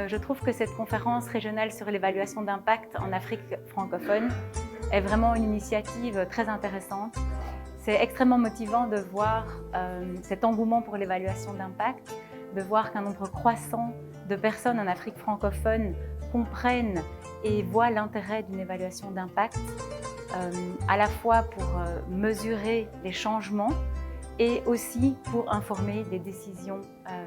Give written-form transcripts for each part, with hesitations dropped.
je trouve que cette conférence régionale sur l'évaluation d'impact en Afrique francophone est vraiment une initiative très intéressante. C'est extrêmement motivant de voir cet engouement pour l'évaluation d'impact, de voir qu'un nombre croissant de personnes en Afrique francophone comprennent et voient l'intérêt d'une évaluation d'impact, à la fois pour mesurer les changements et aussi pour informer des décisions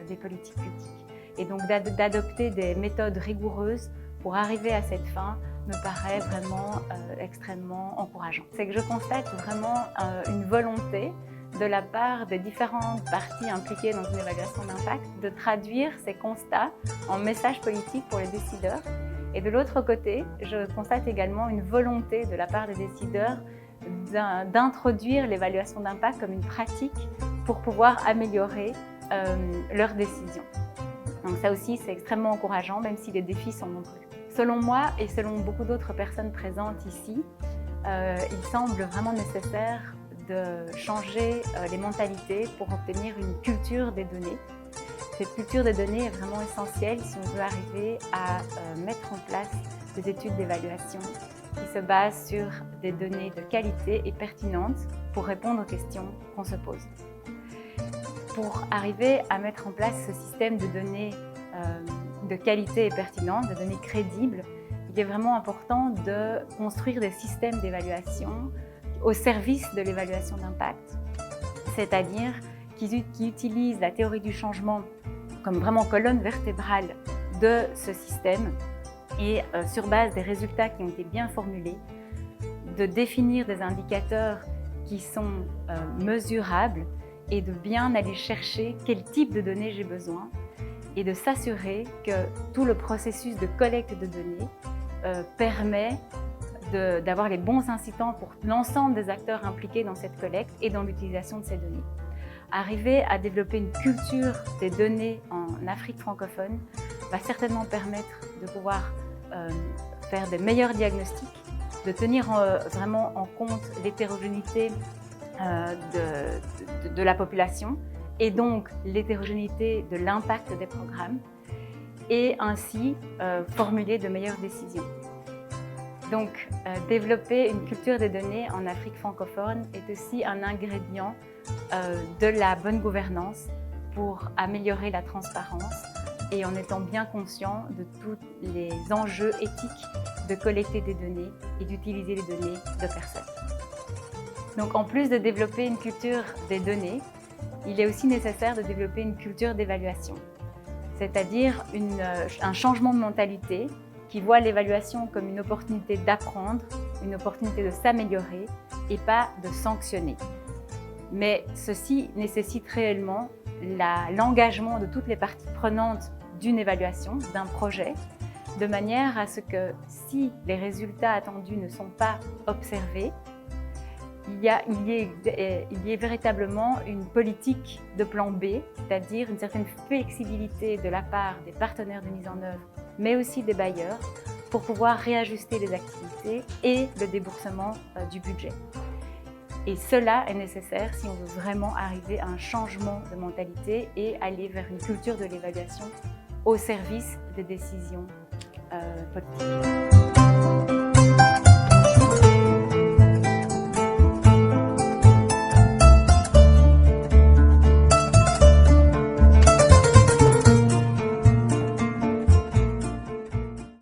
des politiques publiques. Et donc d'adopter des méthodes rigoureuses pour arriver à cette fin me paraît vraiment extrêmement encourageant. C'est que je constate vraiment une volonté de la part des différentes parties impliquées dans une évaluation d'impact de traduire ces constats en messages politiques pour les décideurs. Et de l'autre côté, je constate également une volonté de la part des décideurs d'introduire l'évaluation d'impact comme une pratique pour pouvoir améliorer leurs décisions. Donc ça aussi, c'est extrêmement encourageant, même si les défis sont nombreux. Selon moi et selon beaucoup d'autres personnes présentes ici, il semble vraiment nécessaire de changer les mentalités pour obtenir une culture des données. Cette culture des données est vraiment essentielle si on veut arriver à mettre en place des études d'évaluation qui se basent sur des données de qualité et pertinentes pour répondre aux questions qu'on se pose. Pour arriver à mettre en place ce système de données de qualité et pertinentes, de données crédibles, il est vraiment important de construire des systèmes d'évaluation au service de l'évaluation d'impact, c'est-à-dire qui utilisent la théorie du changement comme vraiment colonne vertébrale de ce système et sur base des résultats qui ont été bien formulés, de définir des indicateurs qui sont mesurables et de bien aller chercher quel type de données j'ai besoin et de s'assurer que tout le processus de collecte de données permet d'avoir les bons incitants pour l'ensemble des acteurs impliqués dans cette collecte et dans l'utilisation de ces données. Arriver à développer une culture des données en Afrique francophone va certainement permettre de pouvoir faire de meilleurs diagnostics, de tenir vraiment en compte l'hétérogénéité de la population et donc l'hétérogénéité de l'impact des programmes et ainsi formuler de meilleures décisions. Donc, développer une culture des données en Afrique francophone est aussi un ingrédient de la bonne gouvernance pour améliorer la transparence et en étant bien conscient de tous les enjeux éthiques de collecter des données et d'utiliser les données de personnes. Donc, en plus de développer une culture des données, il est aussi nécessaire de développer une culture d'évaluation, c'est-à-dire un changement de mentalité qui voit l'évaluation comme une opportunité d'apprendre, une opportunité de s'améliorer et pas de sanctionner. Mais ceci nécessite réellement l'engagement de toutes les parties prenantes d'une évaluation, d'un projet, de manière à ce que si les résultats attendus ne sont pas observés, il y ait véritablement une politique de plan B, c'est-à-dire une certaine flexibilité de la part des partenaires de mise en œuvre, mais aussi des bailleurs, pour pouvoir réajuster les activités et le déboursement du budget. Et cela est nécessaire si on veut vraiment arriver à un changement de mentalité et aller vers une culture de l'évaluation au service des décisions politiques.